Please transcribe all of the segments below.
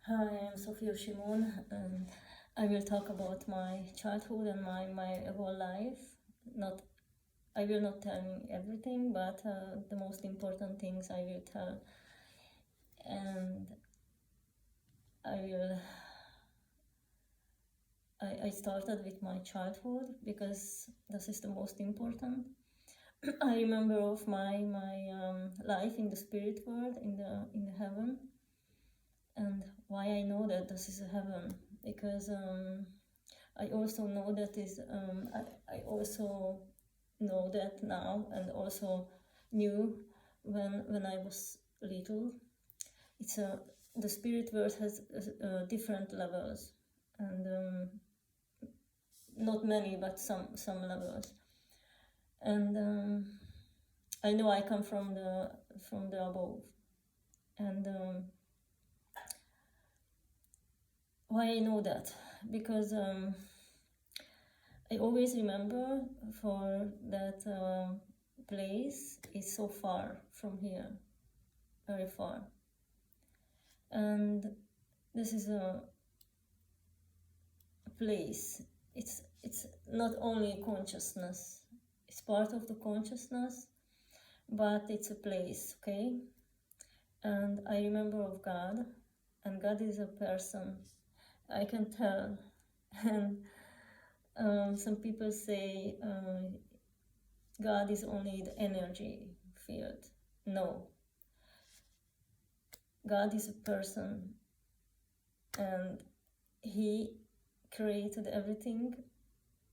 Hi, I'm Sophia Shimon, and I will talk about my childhood and my whole life. Not, I will not tell everything, but the most important things I will tell. And I will. I started with my childhood because this is the most important. I remember of my life in the spirit world, in the heaven, and why I know that this is a heaven because. I also know that I also know that now, and also knew when I was little. It's the spirit world has different levels, and not many, but some levels. And I know I come from the above, and why I know that because. I always remember for that place is so far from here, very far. And this is a place. It's not only consciousness. It's part of the consciousness, but it's a place, okay? And I remember of God, and God is a person. I can tell. And some people say God is only the energy field. No. God is a person, and He created everything,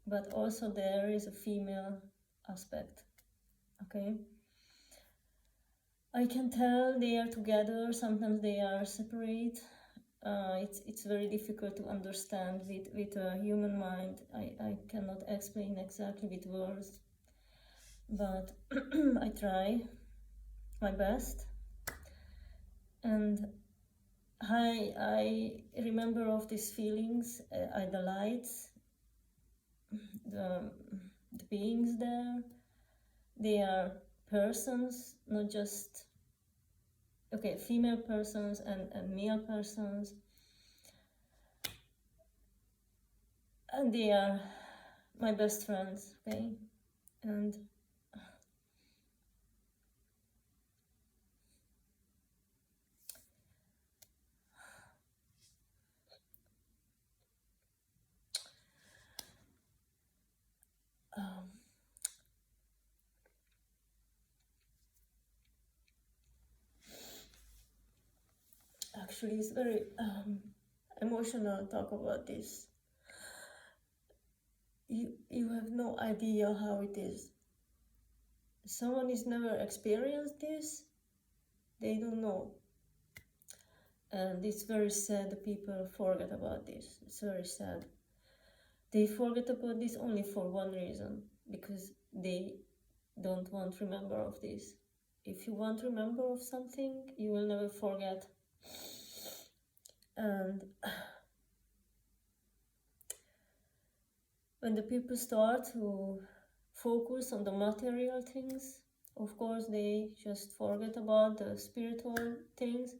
but also there is a female aspect. Okay? I can tell they are together, sometimes they are separate. It's very difficult to understand with a human mind. I cannot explain exactly with words, but I try my best. And I remember of these feelings, the lights, the beings there. They are persons, not just, okay, female persons and male persons. And they are my best friends, okay? And um, actually it's very emotional to talk about this. You have no idea how it is. Someone has never experienced this, they don't know. And it's very sad that people forget about this. It's very sad. They forget about this only for one reason, because they don't want to remember of this. If you want to remember of something, you will never forget. And when the people start to focus on the material things, of course they just forget about the spiritual things.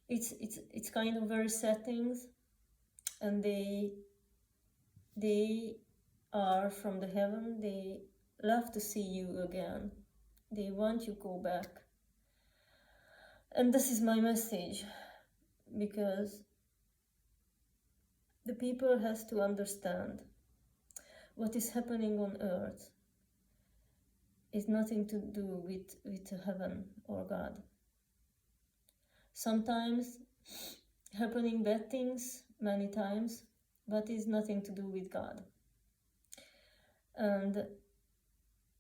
It's kind of very sad things, and they are from the heaven. They love to see you again. They want you to go back. And this is my message, because the people has to understand what is happening on earth is nothing to do with heaven or God. Sometimes happening bad things, many times, but it's nothing to do with God. And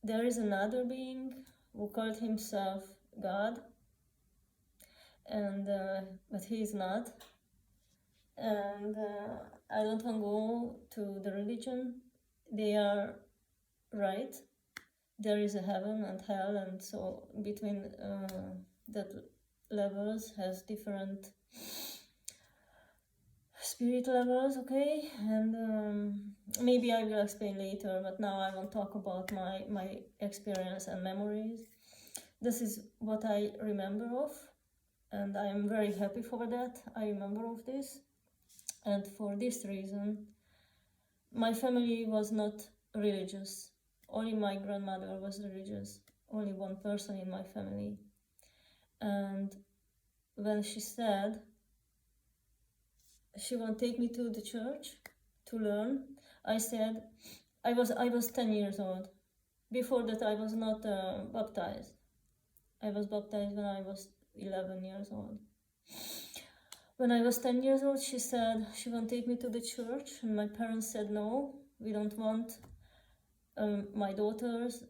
there is another being who called himself God, and but he is not. And I don't want to go to the religion. They are right. There is a heaven and hell, and so between that levels has different spirit levels, okay? And maybe I will explain later, but now I want to talk about my experience and memories. This is what I remember of. and I am very happy for that. I remember of this, and for this reason, my family was not religious. Only my grandmother was religious. Only one person in my family. And when she said she won't take me to the church to learn, I said I was 10 years old. Before that, I was not baptized. I was baptized when I was 11 years old. When I was 10 years old, she said she won't take me to the church, and my parents said no, we don't want my daughters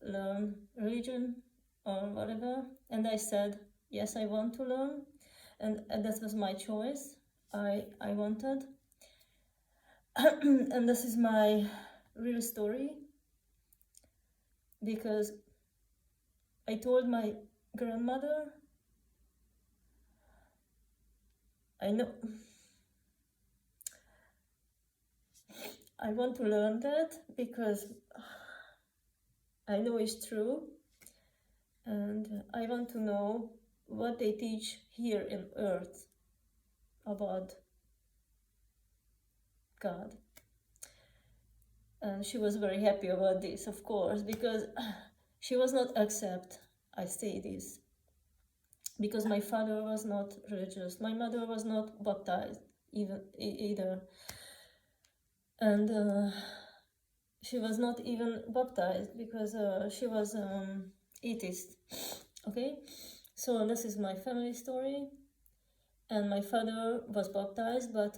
learn religion or whatever. And I said yes, I want to learn, and that was my choice. I wanted. And this is my real story, because I told my grandmother, I know I want to learn that because I know it's true, and I want to know what they teach here in earth about God. And she was very happy about this, of course, because she was not accept I say this, because my father was not religious, my mother was not baptized either, and she was not even baptized because she was atheist. Okay, so this is my family story. And my father was baptized, but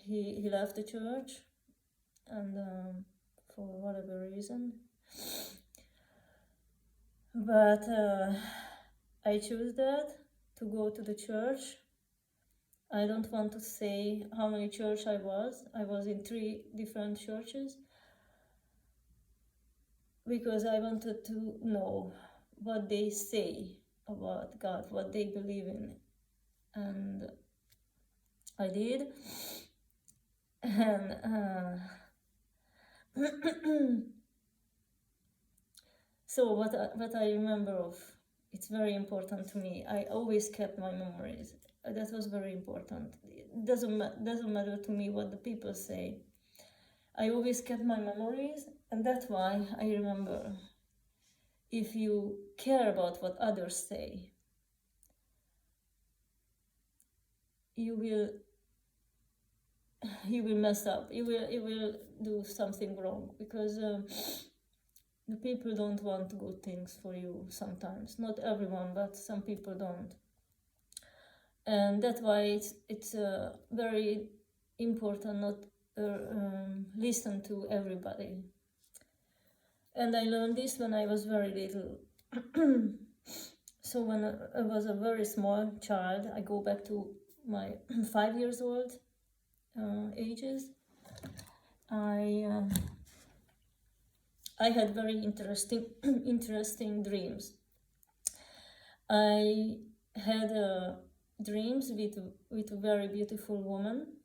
he left the church, and for whatever reason. But I chose that, to go to the church. I don't want to say how many church I was. I was in 3 different churches, because I wanted to know what they say about God, what they believe in. And I did. And so what I remember of, it's very important to me. I always kept my memories. That was very important. It doesn't matter to me what the people say. I always kept my memories, and that's why I remember. If you care about what others say, you will mess up. You will do something wrong, because the people don't want good things for you sometimes. Not everyone, but some people don't. And that's why it's very important not listen to everybody. And I learned this when I was very little. So when I was a very small child, I go back to my 5 years old ages. I had very interesting dreams. I had dreams with a very beautiful woman.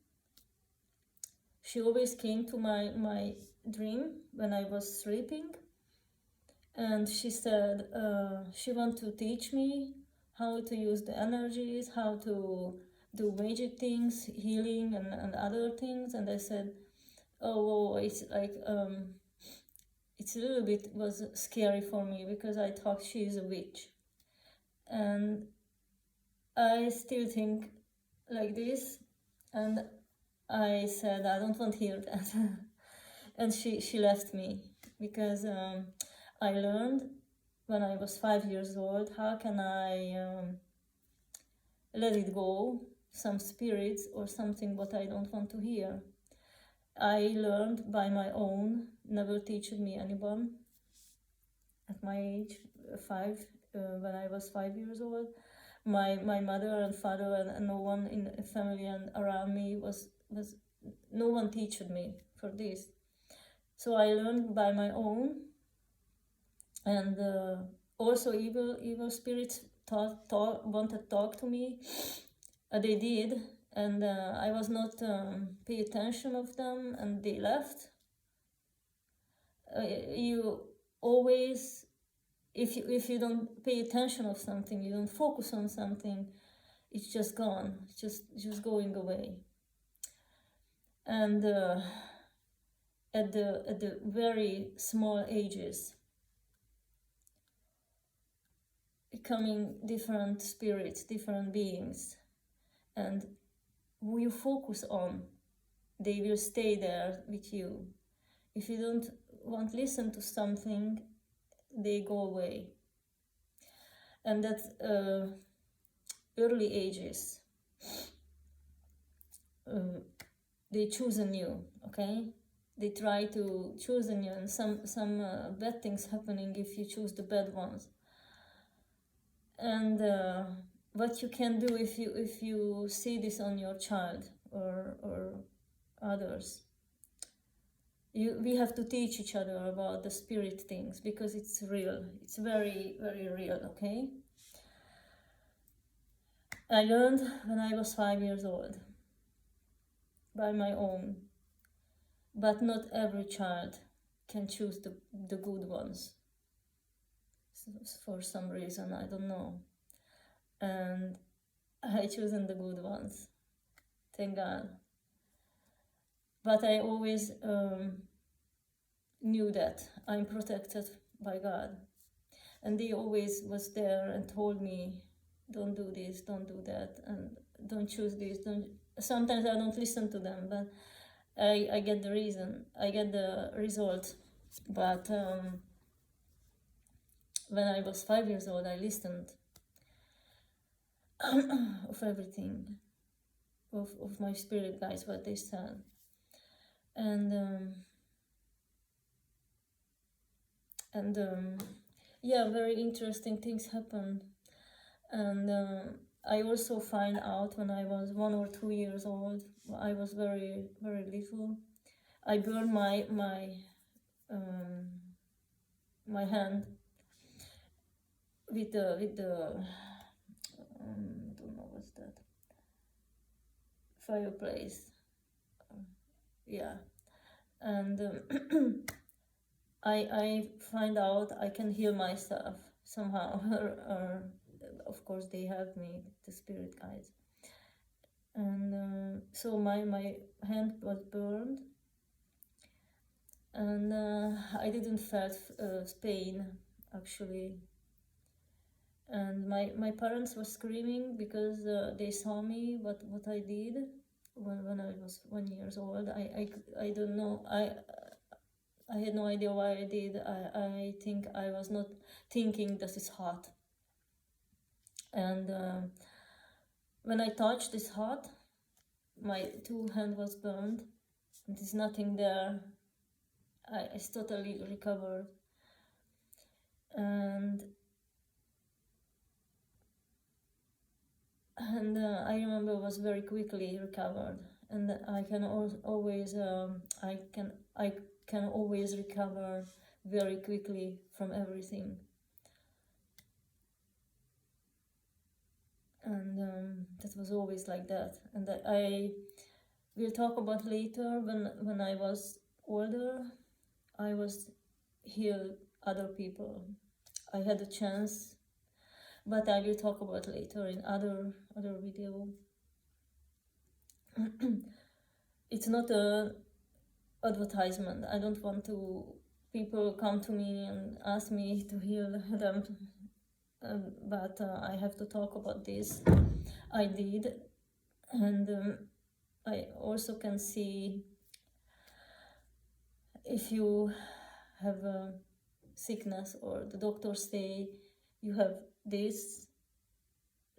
She always came to my dream when I was sleeping, and she said she wanted to teach me how to use the energies, how to do magic things, healing, and other things. And I said, oh, it's like it's a little bit was scary for me, because I thought she is a witch, and I still think like this. And I said I don't want to hear that. And she left me, because I learned when I was 5 years old, how can I let it go, some spirits or something what I don't want to hear. I learned by my own, never teach me anyone at my age, 5, when I was 5 years old. My mother and father and no one in the family and around me was no one teached me for this. So I learned by my own, and also evil spirits wanted to talk to me. They did, and I was not pay attention of them, and they left. You always if you don't pay attention of something, you don't focus on something, it's just gone. It's just going away. And at the very small ages, becoming different spirits, different beings, and who you focus on, they will stay there with you. If you don't want to listen to something, they go away. And that early ages, they choose anew, okay? They try to choose anew, and some bad things happening if you choose the bad ones. And what you can do if you see this on your child or others, we have to teach each other about the spirit things, because it's real. It's very, very real, okay? I learned when I was 5 years old by my own, but not every child can choose the good ones for some reason, I don't know. And I chosen the good ones, thank God. But I always knew that I'm protected by God, and He always was there and told me, don't do this, don't do that, and don't choose this. Don't. Sometimes I don't listen to them, but I get the reason, I get the result. But when I was 5 years old, I listened of everything, of my spirit guides, what they said. And yeah, very interesting things happened. And I also find out when I was 1 or 2 years old, I was very, very little, I burned my hand with the I don't know what's that, fireplace, yeah. And I find out I can heal myself somehow, or of course they help me, the spirit guides. And so my hand was burned, and I didn't felt pain actually. And my parents were screaming because they saw me what I did when I was 1 year old. I don't know, I had no idea why I did. I think I was not thinking this is hot. And when I touched this hot, my 2 hand was burned, and there's nothing there. I totally recovered. And I remember it was very quickly recovered, and I can always I can always recover very quickly from everything. And that was always like that. And I will talk about later, when I was older, I was healed other people. I had a chance, but I will talk about later in other video. It's not a advertisement. I don't want people come to me and ask me to heal them, but I have to talk about this. I did, and I also can see if you have a sickness, or the doctors say you have this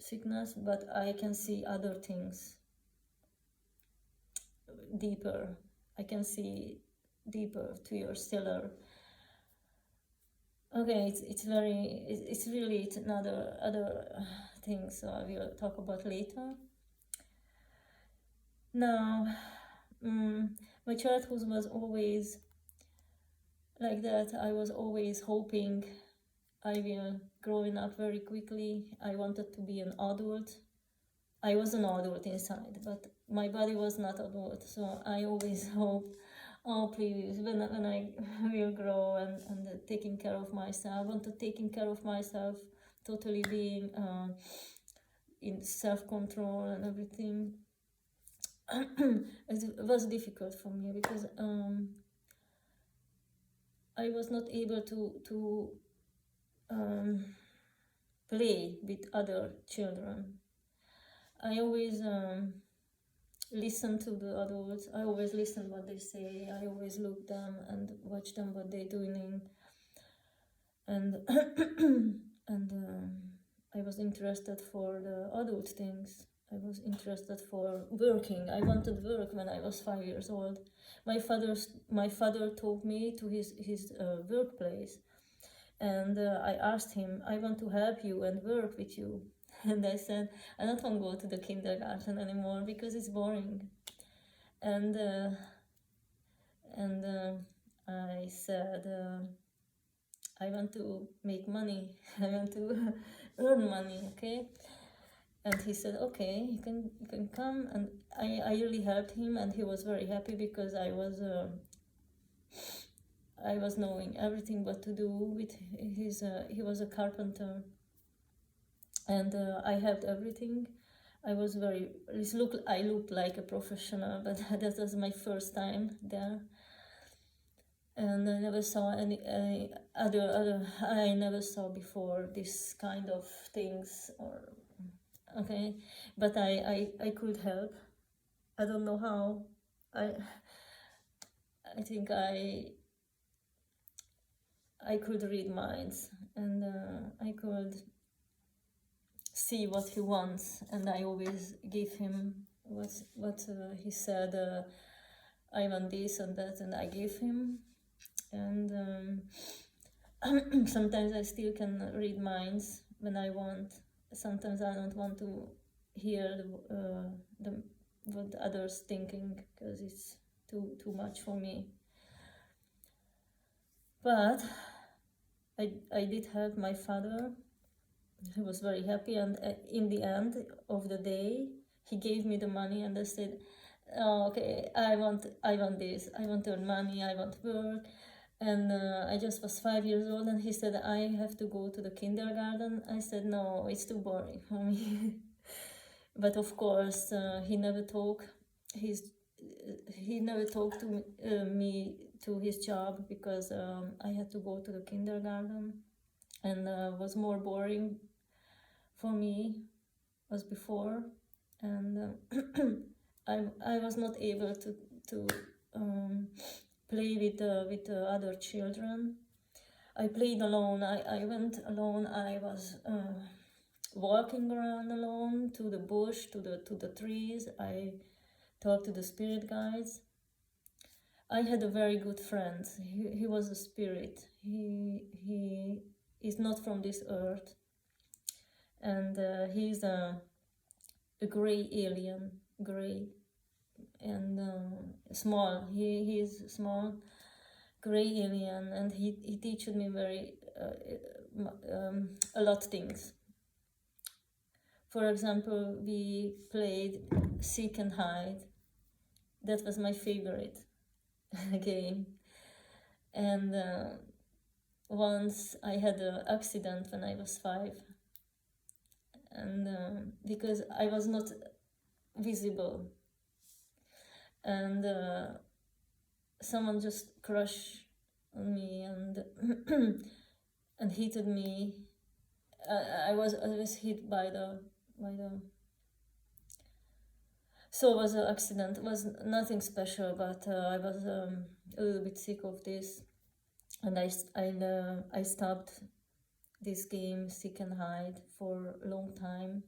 sickness, but I can see other things deeper. I can see deeper to your cellar. Okay, it's really another other thing, so I will talk about later. Now, my childhood was always like that. I was always hoping I will growing up very quickly. I wanted to be an adult. I was an adult inside, but my body was not adult, so I always hoped Oh, please, when I will grow and taking care of myself, I want to taking care of myself, totally being in self-control and everything. It was difficult for me because I was not able to play with other children. I always listen to the adults. I always listen what they say. I always look them and watch them what they're doing, and and I was interested for the adult things. I was interested for working. I wanted work when I was 5 years old. My father took me to his workplace, and I asked him, I want to help you and work with you. And I said, I don't want to go to the kindergarten anymore because it's boring. And I said, I want to make money. I want to earn money, okay? And he said, okay, you can come. And I really helped him, and he was very happy because I was knowing everything what to do with his. He was a carpenter, and I helped everything. I looked like a professional, but that was my first time there. And I never saw any other. I never saw before this kind of things, or okay, but I could help. I don't know how. I think I could read minds, and I could see what he wants, and I always give him what he said. I want this and that, and I give him. And sometimes I still can read minds when I want. Sometimes I don't want to hear the what others thinking because it's too much for me. But I did help my father. He was very happy, and in the end of the day, he gave me the money, and I said, oh, "Okay, I want this. I want to earn money. I want work." And I just was 5 years old, and he said, I have to go to the kindergarten. I said, no, it's too boring for me. But of course, he never talked to me to his job because I had to go to the kindergarten, and was more boring for me as before. And I was not able to play with other children. I played alone. I went alone. I was walking around alone to the bush, to the trees. I talked to the spirit guides. I had a very good friend. He was a spirit. He is not from this earth, and he's a gray alien, gray and small. He is small, gray alien, and he teaches me very a lot things. For example, we played seek and hide. That was my favorite game. And once I had an accident when I was 5, and because I was not visible, and someone just crushed on me and and hit me. I was hit by the so it was an accident. It was nothing special, but I was a little bit sick of this, and I stopped this game seek and hide for a long time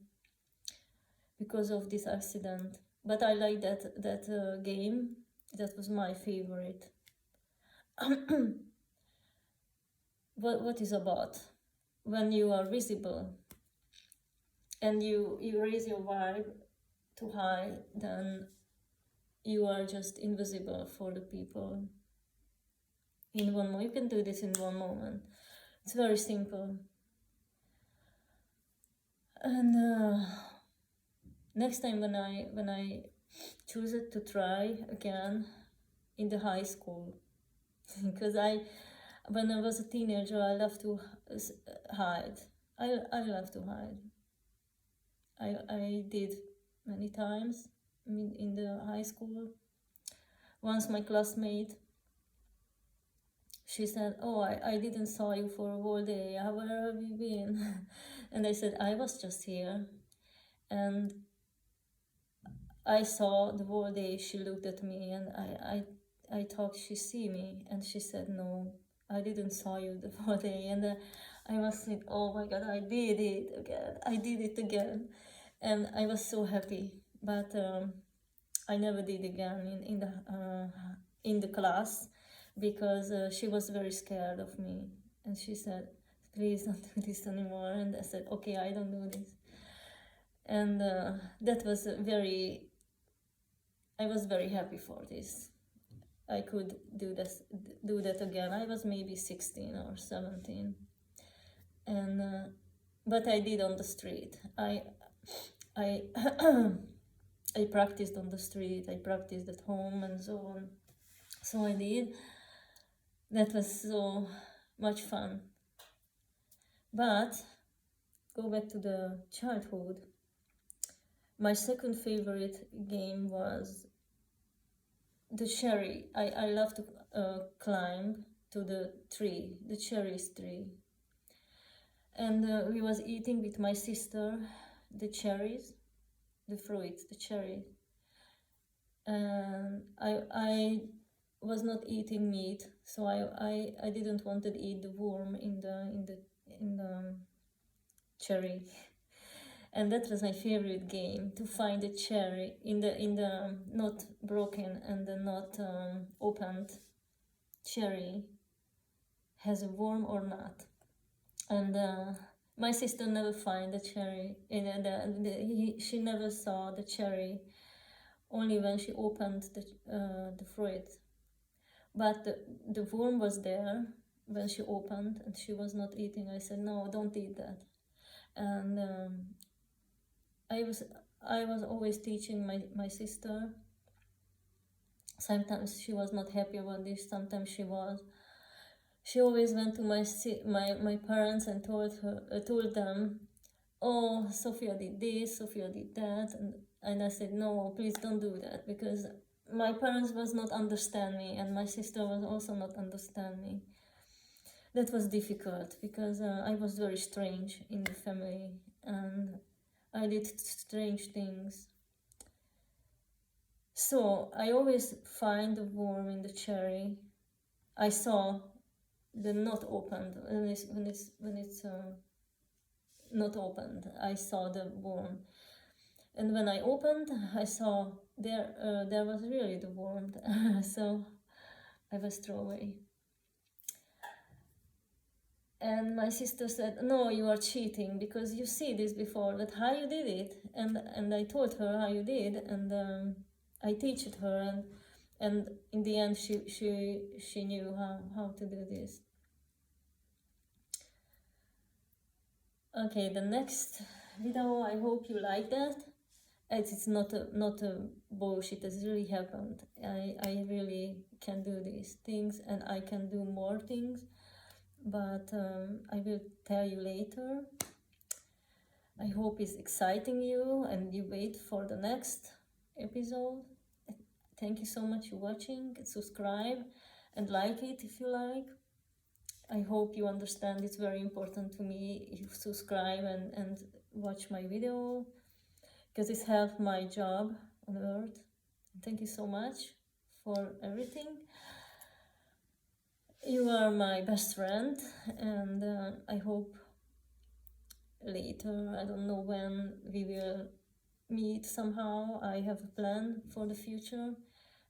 because of this accident. But I like that game. That was my favorite. What is about when you are visible and you raise your vibe too high, then you are just invisible for the people. In one moment, you can do this in one moment. It's very simple. And next time when I choose it to try again in the high school. Because when I was a teenager, I loved to hide. I love to hide. I did many times in the high school. Once my classmate, she said, "Oh, I didn't saw you for a whole day. Where have you been?" And I said, "I was just here." And I saw the whole day she looked at me, and I thought she see me, and she said, "No, I didn't saw you the whole day." And I was like, "Oh my God, I did it again. I did it again." And I was so happy, but I never did again in the class, because she was very scared of me, and she said, "Please don't do this anymore." And I said, "Okay, I don't do this." And that was I was very happy for this. I could do that again. I was maybe 16 or 17, and but I did on the street. I I practiced on the street. I practiced at home and so on. So I did. That was so much fun. But go back to the childhood. My second favorite game was the cherry. I love to climb to the tree, the cherries tree. And we was eating with my sister the cherries, the fruits, the cherries. And I was not eating meat, so I didn't want to eat the worm in the cherry. And that was my favorite game, to find a cherry in the not broken and the not opened cherry has a worm or not. And my sister never find the cherry she never saw the cherry, only when she opened the fruit. But the worm was there when she opened, and she was not eating. I said, "No, don't eat that." And I was always teaching my sister. Sometimes she was not happy about this, sometimes she was. She always went to my parents and told them, "Oh, Sophia did this, Sophia did that," and I said, "No, please don't do that," because my parents was not understand me, and my sister was also not understand me. That was difficult, because I was very strange in the family, and I did strange things. So I always find the worm in the cherry. I saw the not opened when it's not opened. I saw the worm, and when I opened, I saw there was really the worm. So I was thrown away. And my sister said, "No, you are cheating, because you see this before, that how you did it." And I told her how you did, and I teached her, and in the end she knew how to do this. Okay, the next video, I hope you like that. It's not a bullshit, it's really happened. I really can do these things, and I can do more things, but I will tell you later. I hope it's exciting you, and you wait for the next episode. Thank you so much for watching. Subscribe and like it if you like. I hope you understand it's very important to me. You subscribe and watch my video, because it helps my job on earth. Thank you so much for everything. You are my best friend, and I hope later, I don't know when, we will meet somehow. I have a plan for the future,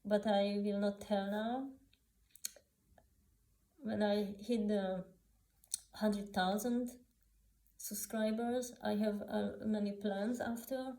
but I will not tell now. When I hit the 100,000 subscribers, I have many plans after.